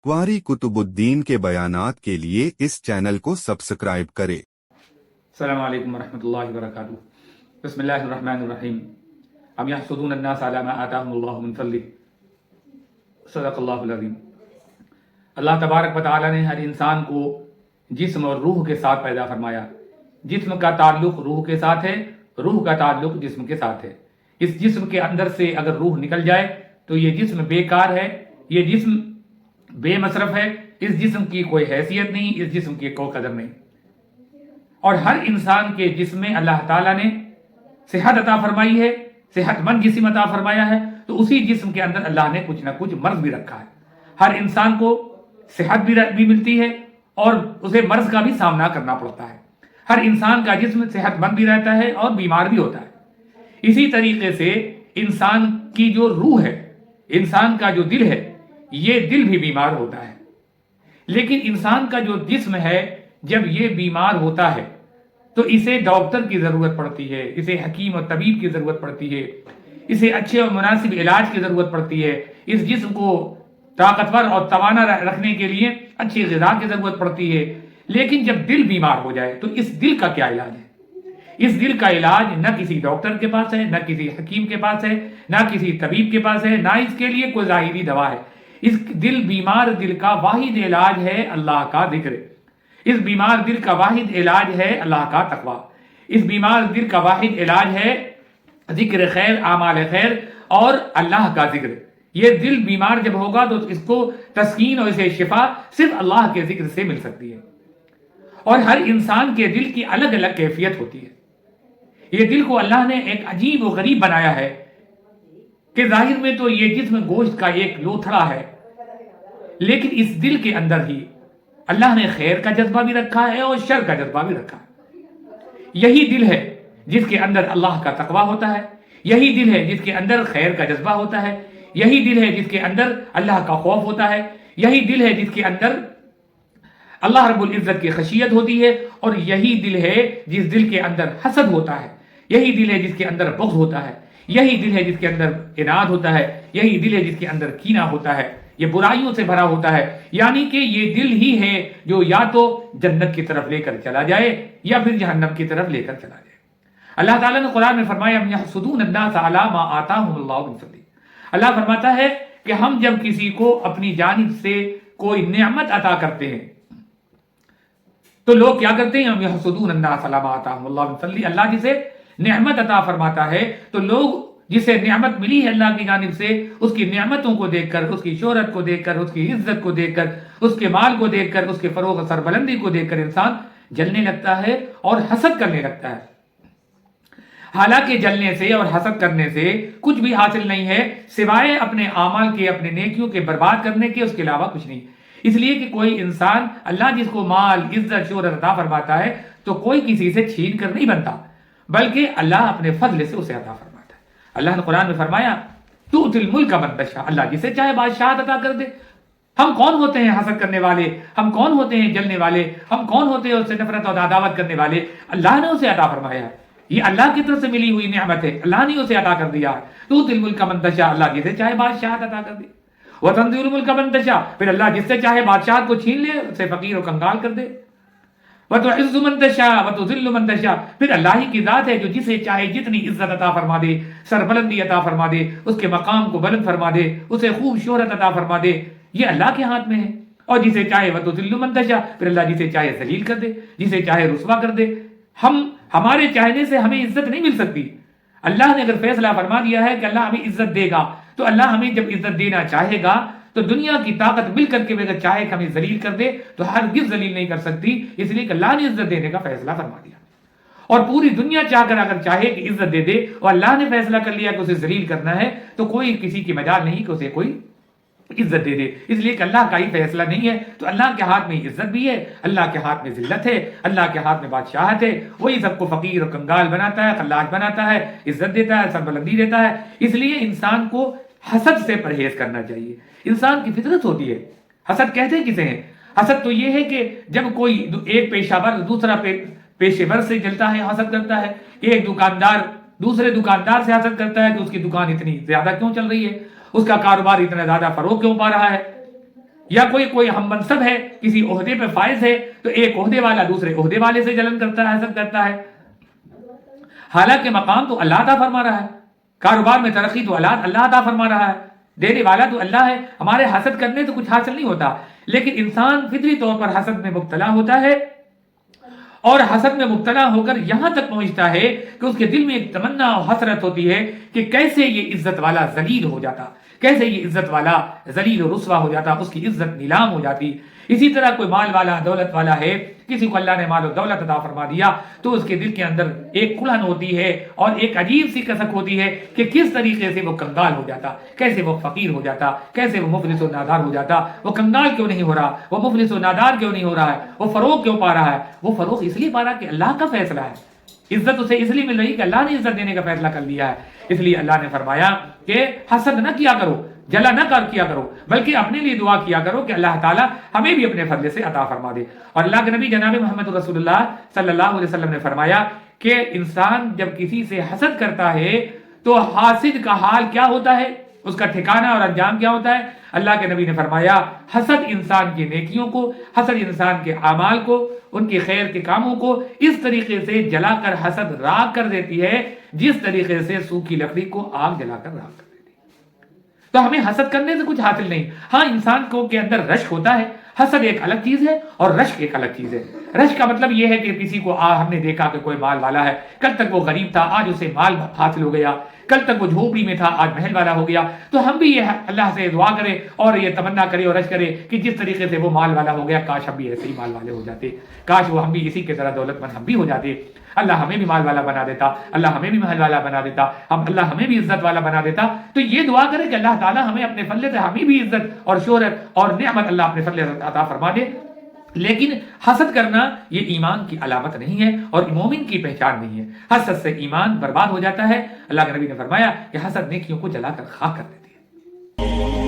क्वारी कुतुबुद्दीन के बयानात के लिए इस चैनल को सब्सक्राइब करें। अस्सलामु अलैकुम वरहमतुल्लाहि वबरकातुहू। बिस्मिल्लाहिर्रहमानिर्रहीम। अम यहसुदून अन्नास अला मा आताहुमुल्लाहु मिन फज़लिह। सदक़ल्लाहुल अज़ीम। अल्लाह तबारक व तआला ने हर इंसान को जिस्म और रूह के साथ पैदा फरमाया। जिस्म का ताल्लुक रूह के साथ है, रूह का ताल्लुक जिस्म के साथ है। इस जिस्म के अंदर से अगर रूह निकल जाए तो ये जिस्म बेकार है, ये जिस्म बेमसरफ है, इस जिस्म की कोई हैसियत नहीं, इस जिस्म की कोई कदर नहीं। और हर इंसान के जिस्म में अल्लाह ताला ने सेहत अता फरमाई है, सेहतमंद जिस्म अता फरमाया है, तो उसी जिस्म के अंदर अल्लाह ने कुछ ना कुछ मर्ज भी रखा है। हर इंसान को सेहत भी मिलती है और उसे मर्ज का भी सामना करना पड़ता है। हर इंसान का जिस्म सेहतमंद भी रहता है और बीमार भी होता है। इसी तरीके से इंसान की जो रूह है, इंसान का जो दिल है, ये दिल भी बीमार होता है। लेकिन इंसान का जो जिस्म है, जब ये बीमार होता है तो इसे डॉक्टर की जरूरत पड़ती है, इसे हकीम और तबीब की जरूरत पड़ती है, इसे अच्छे और मुनासिब इलाज की जरूरत पड़ती है। इस जिस्म को ताकतवर और तवाना रखने के लिए अच्छी ग़िज़ा की जरूरत पड़ती है। लेकिन जब दिल बीमार हो जाए तो इस दिल का क्या इलाज है? इस दिल का इलाज न किसी डॉक्टर के पास है, न किसी हकीम के पास है, न किसी तबीब के पास है, ना इसके लिए कोई ज़ाहिरी दवा है। इस दिल बीमार दिल का वाहिद इलाज है अल्लाह का जिक्र। इस बीमार दिल का वाहिद इलाज है अल्लाह का तकवा। इस बीमार दिल का वाहिद इलाज है जिक्र खैर, आमाल खैर और अल्लाह का जिक्र। ये दिल बीमार जब होगा तो इसको तस्कीन और इसे शिफा सिर्फ अल्लाह के जिक्र से मिल सकती है। और हर इंसान के दिल की अलग अलग कैफियत होती है। ये दिल को अल्लाह ने एक अजीब और गरीब बनाया है कि जाहिर में तो ये जिस्म गोश्त का एक लोथड़ा है, लेकिन इस दिल के अंदर ही अल्लाह ने खैर का जज्बा भी रखा है और शर का जज्बा भी रखा है। यही दिल है जिसके अंदर अल्लाह का तकवा होता है, यही दिल है जिसके अंदर खैर का जज्बा होता है, यही दिल है जिसके अंदर अल्लाह का खौफ होता है, यही दिल है जिसके अंदर अल्लाह रब्बुल इज्जत की खशियत होती है, और यही दिल है जिस दिल के अंदर हसद होता है, यही दिल है जिसके अंदर बुग़्ज़ होता है, यही दिल है जिसके अंदर इनाद होता है, यही दिल है जिसके अंदर कीना होता है, ये बुराइयों से भरा होता है। यानी कि ये दिल ही है जो या तो जन्नत की तरफ लेकर चला जाए या फिर जहन्नम की तरफ लेकर चला जाए। अल्लाह ताला ने कुरान में फरमाया यहसुदून अन्नास अला मा आताहुमुल्लाहु मिन फज़लिह। अल्लाह फरमाता है कि हम जब किसी को अपनी जानिब से कोई नेमत अता करते हैं तो लोग क्या करते हैं? हम यहसुदून अन्नास अला मा आताहुमुल्लाहु मिन फज़लिह। अल्लाह जिसे नेमत अता फरमाता है तो लोग जिसे नेमत मिली है अल्लाह की जानिब से, उसकी नेमतों को देखकर, उसकी शोहरत को देखकर, उसकी इज्जत को देखकर, उसके माल को देखकर, उसके फरोग सरबलंदी को देखकर इंसान जलने लगता है और हसद करने लगता है। हालांकि जलने से और हसद करने से कुछ भी हासिल नहीं है सिवाय अपने आमाल के, अपने नेकियों के बर्बाद करने के, उसके अलावा कुछ नहीं। इसलिए कि कोई इंसान, अल्लाह जिसको माल, इज्जत, शोहरत अता फरमाता है तो कोई किसी से छीन कर नहीं बनता, बल्कि अल्लाह अपने फजल से उसे अता फरमाता है। अल्लाह ने कुरान में फरमाया तुतिल मुल्क मन तशा, अल्लाह जिसे चाहे बादशाह अता कर दे। हम कौन होते हैं हसद करने वाले? हम कौन होते हैं जलने वाले? हम कौन होते हैं उससे नफरत और अदावत करने वाले? अल्लाह ने उसे अता फरमाया है, ये अल्लाह की तरफ से मिली हुई नेमत है, अल्लाह ने उसे अता कर दिया है। तुतिल मुल्क मन तशा, अल्लाह जिसे चाहे बादशाह अता कर दे। व तंज़िलुल मुल्क मन तशा, फिर अल्लाह जिससे चाहे बादशाह को छीन ले, उसे फकीर और कंगाल कर दे। व तुइज़्ज़ु मन तशा व तुज़िल्लु मन तशा, फिर अल्लाह ही की जात है जो जिसे चाहे जितनी इज्जत अता फरमा दे, सरबलंदी अता फरमा दे, उसके मकाम को बुलंद फरमा दे, उसे खूब शोहरत अता फरमा दे। ये अल्लाह के हाथ में है। और जिसे चाहे व तुज़िल्लु मन तशा, फिर अल्लाह जिसे चाहे जलील कर दे, जिसे चाहे रुसवा कर दे। हमारे चाहने से हमें इज्जत नहीं मिल सकती। अल्लाह ने अगर फैसला फरमा दिया है कि अल्लाह हमें इज्जत देगा, तो अल्लाह हमें जब इज्जत देना चाहेगा तो दुनिया की ताकत मिलकर के अगर चाहे कि हमें जलील कर दे तो हरगिज़ जलील नहीं कर सकती, इसलिए कि अल्लाह ने इज्जत देने का फैसला फरमा दिया। और पूरी दुनिया चाहकर अगर चाहे कि इज्जत दे दे और अल्लाह ने फैसला कर लिया कि उसे जलील करना है, तो कोई किसी की मजाल नहीं कि उसे कोई इज्जत दे दे, इसलिए कि अल्लाह का ही फैसला नहीं है। तो अल्लाह के हाथ में इज्जत भी है, अल्लाह के हाथ में जिल्लत है, अल्लाह के हाथ में बादशाहत है। वही सबको फकीर और कंगाल बनाता है, खल्लाज बनाता है, इज्जत देता है, सरबलंदी देता है। इसलिए इंसान को हसद से परहेज करना चाहिए। इंसान की फितरत होती है। हसद कहते किसे हैं? हसद तो ये है कि जब कोई एक पेशावर दूसरा पेशेवर से जलता है, हसद करता है। एक दुकानदार दूसरे दुकानदार से हसद करता है कि उसकी दुकान इतनी ज्यादा क्यों चल रही है, उसका कारोबार इतना ज्यादा फरोग क्यों पा रहा है। یا کوئی ہم منصب ہے، کسی عہدے پہ فائز ہے، تو ایک عہدے والا دوسرے عہدے والے سے جلن کرتا ہے، حسد کرتا ہے، حالانکہ مقام تو اللہ عطا فرما رہا ہے، کاروبار میں ترقی تو اللہ عطا فرما رہا ہے، دینے والا تو اللہ ہے، ہمارے حسد کرنے سے کچھ حاصل نہیں ہوتا، لیکن انسان فطری طور پر حسد میں مبتلا ہوتا ہے، اور حسد میں مبتلا ہو کر یہاں تک پہنچتا ہے کہ اس کے دل میں ایک تمنا اور حسرت ہوتی ہے کہ کیسے یہ عزت والا ذلیل ہو جاتا، کیسے یہ عزت والا ذلیل و رسوا ہو جاتا، اس کی عزت نیلام ہو جاتی۔ اسی طرح کوئی مال والا، دولت والا ہے، کسی کو اللہ نے مال و دولت عطا فرما دیا تو اس کے دل کے اندر ایک کھلن ہوتی ہے اور ایک عجیب سی کسک ہوتی ہے کہ کس طریقے سے وہ کنگال ہو جاتا، کیسے وہ فقیر ہو جاتا، کیسے وہ مفلس و نادار ہو جاتا۔ وہ کنگال کیوں نہیں ہو رہا، وہ مفلس و نادار کیوں نہیں ہو رہا ہے، وہ فروغ کیوں پا رہا ہے؟ وہ فروغ اس لیے پا رہا کہ اللہ کا فیصلہ ہے، عزت اسے اس لیے مل رہی کہ اللہ نے عزت دینے کا فیصلہ کر لیا ہے۔ اس لیے اللہ نے فرمایا کہ حسد نہ کیا کرو، جلا نہ کیا کرو، بلکہ اپنے لیے دعا کیا کرو کہ اللہ تعالیٰ ہمیں بھی اپنے فضل سے عطا فرما دے۔ اور اللہ کے نبی جناب محمد رسول اللہ صلی اللہ علیہ وسلم نے فرمایا کہ انسان جب کسی سے حسد کرتا ہے تو حاسد کا حال کیا ہوتا ہے، اس کا ٹھکانہ اور انجام کیا ہوتا ہے؟ اللہ کے نبی نے فرمایا حسد انسان کی نیکیوں کو، حسد انسان کے اعمال کو، ان کے خیر کے کاموں کو اس طریقے سے جلا کر حسد راکھ کر دیتی ہے جس طریقے سے سوکھی لکڑی کو آگ جلا کر راکھ کر دیتی ہے۔ تو ہمیں حسد کرنے سے کچھ حاصل نہیں، ہاں انسان کو کے اندر رشک ہوتا ہے، حسد ایک الگ چیز ہے اور رشک ایک الگ چیز ہے۔ رشک کا مطلب یہ ہے کہ کسی کو ہم نے دیکھا کہ کوئی مال والا ہے، کل تک وہ غریب تھا، آج اسے مال حاصل ہو گیا، کل تک وہ جھوپڑی میں تھا، آج محل والا ہو گیا، تو ہم بھی یہ اللہ سے دعا کریں اور یہ تمنا کریں اور رشک کریں کہ جس طریقے سے وہ مال والا ہو گیا کاش ہم بھی ایسے ہی مال والے ہو جاتے، کاش وہ ہم بھی اسی کی طرح دولت مند ہم بھی ہو جاتے، اللہ ہمیں بھی مال والا بنا دیتا، اللہ ہمیں بھی محل والا بنا دیتا، اللہ ہمیں بھی عزت والا بنا دیتا۔ تو یہ دعا کرے کہ اللہ تعالیٰ ہمیں اپنے فضل سے ہمیں بھی عزت اور شہرت اور نعمت اللہ اپنے فضل سے عطا فرما دے۔ لیکن حسد کرنا یہ ایمان کی علامت نہیں ہے اور مومن کی پہچان نہیں ہے، حسد سے ایمان برباد ہو جاتا ہے۔ اللہ کے نبی نے فرمایا کہ حسد نیکیوں کو جلا کر خاک کر دیتی ہے۔